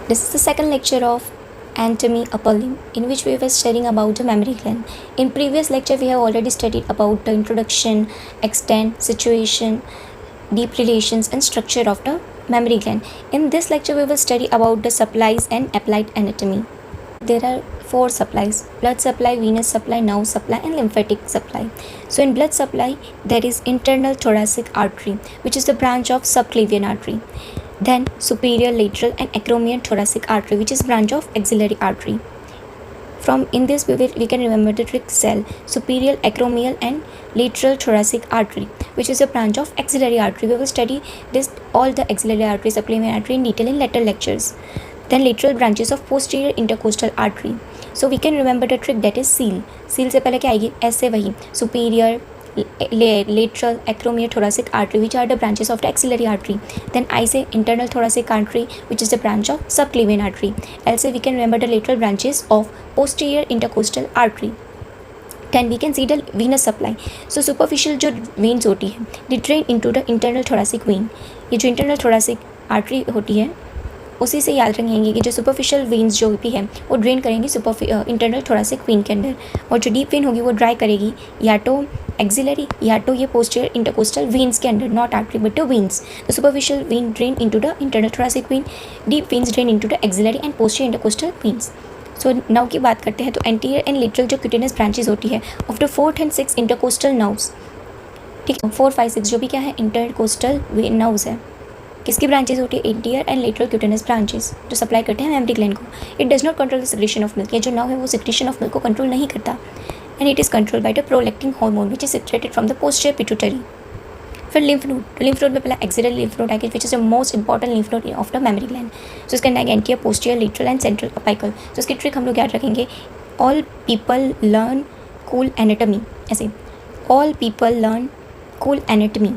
This is the second lecture of anatomy upper limb, in which we were studying about the mammary gland. In previous lecture we have already studied about the introduction, extent, situation, deep relations and structure of the mammary gland. In this lecture we will study about the supplies and applied anatomy. There are four supplies: blood supply, venous supply, nerve supply and lymphatic supply. So in blood supply there is internal thoracic artery, which is the branch of subclavian artery. Then superior, lateral and acromion thoracic artery, which is branch of axillary artery. From in this we can remember the trick cell: superior, acromial and lateral thoracic artery, which is a branch of axillary artery. We will study this all the axillary artery, subclavian artery in detail in later lectures. Then lateral branches of posterior intercostal artery. So we can remember the trick, that is seal. seal से पहले क्या आएगी? ऐसे वही superior, lateral, acromial thoracic artery, which are the branches of the axillary artery. Then I say internal thoracic artery, which is the branch of subclavian artery. L say we can remember the lateral branches of posterior intercostal artery. Then we can see the venous supply. So superficial जो veins होती है, they drain into the internal thoracic vein. ये जो internal thoracic artery होती है उसी से याद रखेंगे कि जो सुपरफिशियल वेन्स जो भी है वो ड्रेन करेंगी इंटरनल थोरासिक वेन के अंदर, और जो डीप वेन होगी वो ड्राई करेगी या तो एक्सिलरी या तो ये पोस्टीरियर इंटरकोस्टल वेन्स के अंदर, not artery but veins. The superficial when drain into the internal thoracic when, deep veins drain into the axillary and posterior intercostal veins. So now की बात करते हैं तो एंटीरियर एंड लेटरल जो क्यूटेनस branches होती है of the 4th and 6th intercostal nerves. ठीक है, 4, 5, 6 जो भी क्या है इंटरकोस्टल नर्व्स है. किसकी ब्रांचेस होती है? एंटीरियर एंड लेटरल क्यूटेनस ब्रांचेस, जो सप्लाई करते हैं मेमरी ग्लैंड को. It does not control the secretion of milk. ये जो नर्व है वो सिक्रेशन ऑफ मिल्क को कंट्रोल नहीं करता. And it is control by the prolactin hormone which is secreted from the posterior pituitary. फिर लिम्फ नोड. लिम्फ नोड में पहला एक्सिलरी लिम्फ नोड आएगी, which is the most important lymph node of the mammary gland. So इसका नाम anterior, posterior, lateral and central apical. तो इसकी trick हम लोग याद रखेंगे. All people learn cool anatomy, ऐसे all people learn cool anatomy.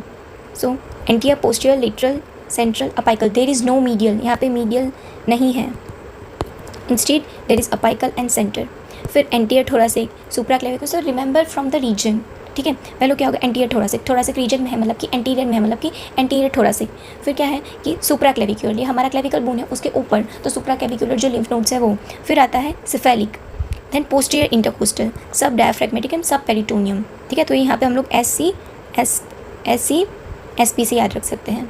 So anterior, posterior, lateral, central apical. There is no medial, यहाँ पे मीडियल नहीं है. Instead there is apical and center. फिर anterior thoracic, supraclavicular. So remember from the region. ठीक है, पहले क्या होगा? Anterior thoracic. थोरासिक रीजन में है मतलब कि एंटीरियर में है मतलब कि एंटीरियर थोरासिक. फिर क्या है कि सुप्राक्लेविक्यूलर, ये हमारा क्लेविकल बोन है उसके ऊपर, तो सुप्राक्लेविक्यूलर जो लिम्फ नोड्स है वो. फिर आता है सिफेलिक. देन पोस्टीरियर इंटरकोस्टल, सब डायफ्रेगमेटिक एंड सब पेरिटोनियम. ठीक है, तो यहाँ पे हम लोग SC से याद रख सकते हैं.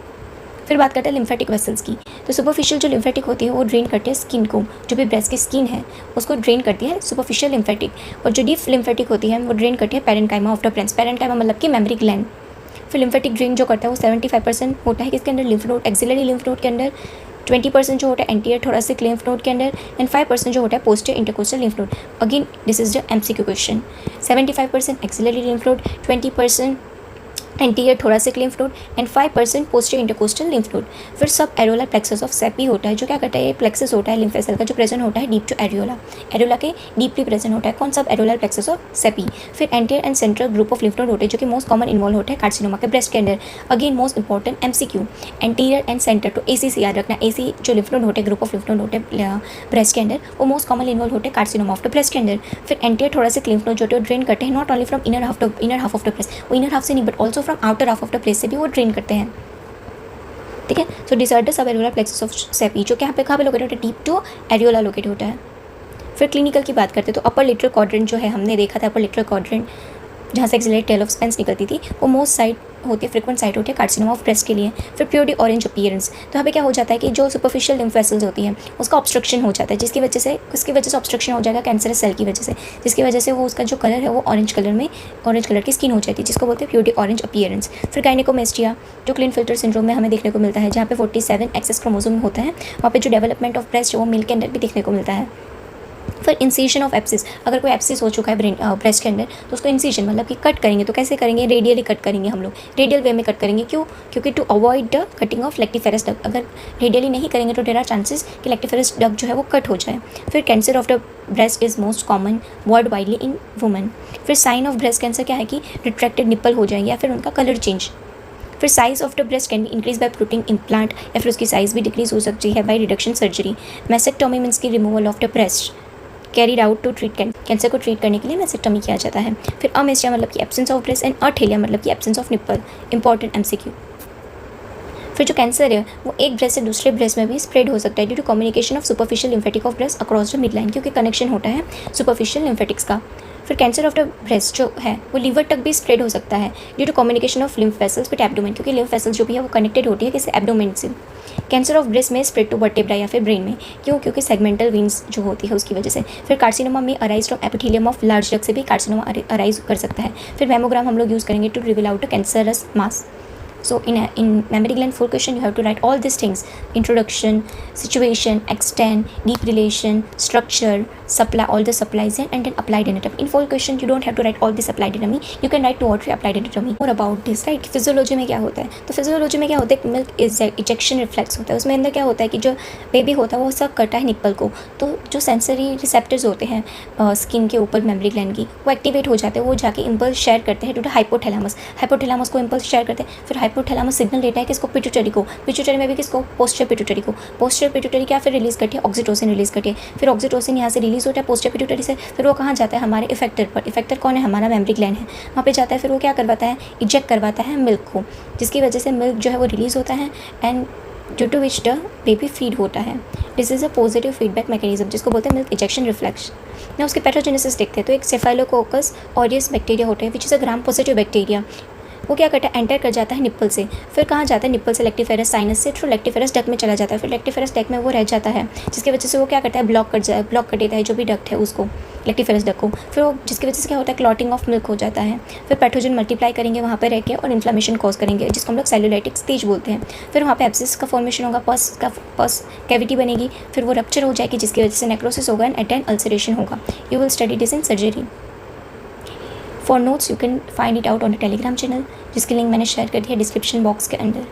फिर बात करते हैं लिम्फेटिक वेसल्स की. तो सुपरफिशियल जो लिम्फेटिक होती है वो ड्रेन करती है स्किन को, जो भी ब्रेस्ट की स्किन है उसको ड्रेन करती है सुपरफिशियल लिम्फेटिक. और जो डीप लिम्फेटिक होती है वो ड्रेन करती है parenchyma of the breast. Parenchyma मतलब कि मेमरी ग्लैंड. फिर लिम्फेटिक ड्रेन जो करता है वो 75% होता है किसके अंदर? Lymph node, axillary lymph node के अंदर. 20% जो होता है एंटीरियर थोरासिक लिम्फ नोड के अंदर. एंड 5% जो होता है posterior intercostal lymph node. Again this is the MCQ question. 75% axillary lymph node, 20% anterior thoracic lymph node and 5% posterior intercostal lymph node. फिर सब एरोला प्लेक्सस ऑफ सेपी होता है, जो क्या करता है? ये प्लेक्सस होता है लिम्फ वेसल का, जो प्रेजेंट होता है डीप टू एरियोला. एरियोला के डीपली प्रेजेंट होता है कौन? सब एरोला प्लेक्सस ऑफ सेपी. फिर anterior and central group of lymph node होते हैं, जो कि मोस्ट कॉमन इन्वॉल्व होते हैं कार्सिनोमा के ब्रेस्ट के अंदर. Again most important MCQ, anterior and centre. तो AC से याद रखना. AC जो लिम्फ नोड होते हैं, ग्रुप ऑफ लिम्फ नोड होते हैं ब्रेस्ट के अंदर, वो मोस्ट कॉमन इन्वॉल्व होते हैं कार्सिनोमा ऑफ द ब्रेस्ट के अंदर. फिर एंटीरियर थोरासिक लिम्फ नोड जो होते हैं ड्रेन करते हैं not only from inner half of the breast, वो इनर हाफ से नहीं but also from outer half of the place से भी वो ड्रेन करते हैं. ठीक है, so this are the sub areola plexus of Sappey, जो कि यहाँ पे कहाँ पे लोकेट होता है? डीप टू एरियोला लोकेट होता है. फिर क्लिनिकल की बात करते हैं तो अपर लिटरल क्वाड्रेंट जो है हमने देखा था, अपर लिटरल क्वाड्रेंट जहाँ से एक्सिलरी टेल ऑफ स्पेंस निकलती थी, वो मोस्ट साइड होती है, फ्रिक्वेंट साइड होती है कार्सिनोमा ऑफ ब्रेस्ट के लिए. फिर प्योरली ऑरेंज अपीयरेंस. तो यहाँ पे क्या हो जाता है कि जो सुपरफिशियल लिम्फ वेसल्स होती है उसका ऑब्स्ट्रक्शन हो जाता है, जिसकी वजह से ऑब्स्ट्रक्शन हो जाएगा कैंसरस सेल की वजह से, जिसकी वजह से वो उसका जो कलर है वो ऑरेंज कलर की स्किन हो जाती है, जिसको बोलते हैं प्योरली ऑरेंज अपीयरेंस. फिर गायनेकोमेस्टिया जो क्लिनफिल्टर सिंड्रोम में हमें देखने को मिलता है, जहाँ पे 47 एक्सेस क्रोमोसोम होता है, वहाँ पे जो डेवलपमेंट ऑफ ब्रेस्ट वो मिल्क के अंदर भी देखने को मिलता है. फिर इंसीजन ऑफ एप्सिस. अगर कोई एप्सिस हो चुका है ब्रेस्ट के अंदर तो उसको इंसीजन मतलब कि कट करेंगे. तो कैसे करेंगे? रेडियली कट करेंगे हम लोग, रेडियल वे में कट करेंगे. क्यों? क्योंकि to avoid the cutting of lactiferous duct. अगर रेडियली नहीं करेंगे तो देयर आर चांसेस कि लेक्टिफेरस डक्ट जो है वो कट हो जाए. फिर cancer of the breast is most common world widely in women. फिर साइन ऑफ ब्रेस्ट कैंसर क्या है कि रिट्रैक्टेड निप्पल हो जाएंगे या फिर उनका कलर चेंज. फिर size of the breast can be increase by protein implant, या फिर उसकी साइज भी डिक्रीज हो सकती है by reduction surgery. Mastectomy means की removal of the breast carried out to treat cancer को ट्रीट करने के लिए मैसेक्टोमी किया जाता है. फिर अमेस्टिया मतलब कि एब्सेंस ऑफ ब्रेस्ट एंड अठेलिया मतलब कि absence of nipple. Important MCQ. फिर जो कैंसर है वो एक ब्रेस्ट से दूसरे ब्रेस्ट में भी स्प्रेड हो सकता है due to communication of superficial lymphatic of breast across the mid line, क्योंकि कनेक्शन होता है सुपरफिशियल लिम्फेटिक्स का। फिर कैंसर ऑफ द ब्रेस्ट जो है वो लीवर तक भी स्प्रेड हो सकता है due to communication of lymph vessels with abdomen, क्योंकि लिम्फ वेसल्स जो भी है वो कनेक्टेड होती है किसी एब्डोमेन से। कैंसर ऑफ ब्रेस्ट में स्प्रेड टू वर्टेब्रा या फिर ब्रेन में, क्योंकि सेगमेंटल वेन्स जो होती है उसकी वजह से। फिर कार्सिनोमा में arise from epithelium of large duct से भी कार्सिनोमा अराइज कर सकता है। फिर मैमोग्राम हम लोग यूज़ करेंगे to reveal out a cancerous mass. So in mammary gland full question you have to write all these things: introduction, situation, extent, deep relation, structure, supply, all the supplies and then applied anatomy. In full question you don't have to write all this applied anatomy, you can write 2 or 3 applied anatomy. More about this, right? Physiology में क्या होता है, तो physiology में क्या होता है, milk ejection reflex होता है। उसमें अंदर क्या होता है कि जो बेबी होता है वो सब करता है निप्पल को, तो जो सेंसरी रिसेप्टर्स होते हैं स्किन के ऊपर मेमरी ग्लैंड की वो एक्टिवेट हो जाते हैं, वो जाके इम्पल्स शेयर करते हैं टू द हाइपोथैलेमस, हाइपोथैलेमस को इम्पल्स शेयर करते हैं। फिर हाइपोथैलेमस सिग्नल देता है किसको, पिट्यूटरी को, पिट्यूटरी में भी किसको, पोस्टर पिट्यूटरी को, पोस्टर पिट्यूटरी क्या फिर रिलीज करती है, ऑक्सीटोसिन रिलीज करती है। फिर ऑक्सीटोसिन यहाँ से रिलीज होता है पोस्टर पिट्यूटरी से, फिर वो कहाँ जाता है, हमारे इफेक्टर पर। इफेक्टर कौन है, हमारा मेमरी ग्लैंड है, वहाँ पे जाता है। फिर वो क्या करवाता है, इजेक्ट करवाता है मिल्क को, जिसकी वजह से मिल्क जो है वो रिलीज होता है and due to which the baby feed होता है। This is a positive feedback mechanism जिसको बोलते हैं मिल्क इजेक्शन रिफ्लेक्स। ना उसके पैथोजेनेसिस देखते हैं, तो एक सेफाइलोकोकस ऑरियस बैक्टीरिया होता है which is a gram positive bacteria. वो क्या करता है, एंटर कर जाता है निप्पल से, फिर कहाँ जाता है, निप्पल से लेक्टिफेरस साइनस से थ्रू लेक्टिफेरस डक्ट में चला जाता है। फिर लेक्टिफेरस डक्ट में वो रह जाता है, जिसकी वजह से वो क्या करता है, ब्लॉक कर देता है जो भी डक्ट है उसको, लेक्टिफेरस डक्ट को। फिर वो जिसकी वजह से क्या होता है, क्लॉटिंग ऑफ मिल्क हो जाता है। फिर पैथोजन मल्टीप्लाई करेंगे वहाँ पर रह के और इन्फ्लेमेशन कॉज करेंगे, जिसको हम लोग सेलुलाइटिक स्टेज बोलते हैं। फिर वहाँ पे एब्सिस का फॉर्मेशन होगा, पस कैविटी बनेगी, फिर वो रप्चर हो जाएगी जिसकी वजह से नेक्रोसिस होगा एंड एट एंड अल्सरेशन होगा। You will study this in surgery. For notes you can find it out on the Telegram channel, जिसकी लिंक मैंने शेयर कर दिया डिस्क्रिप्शन बॉक्स के अंदर।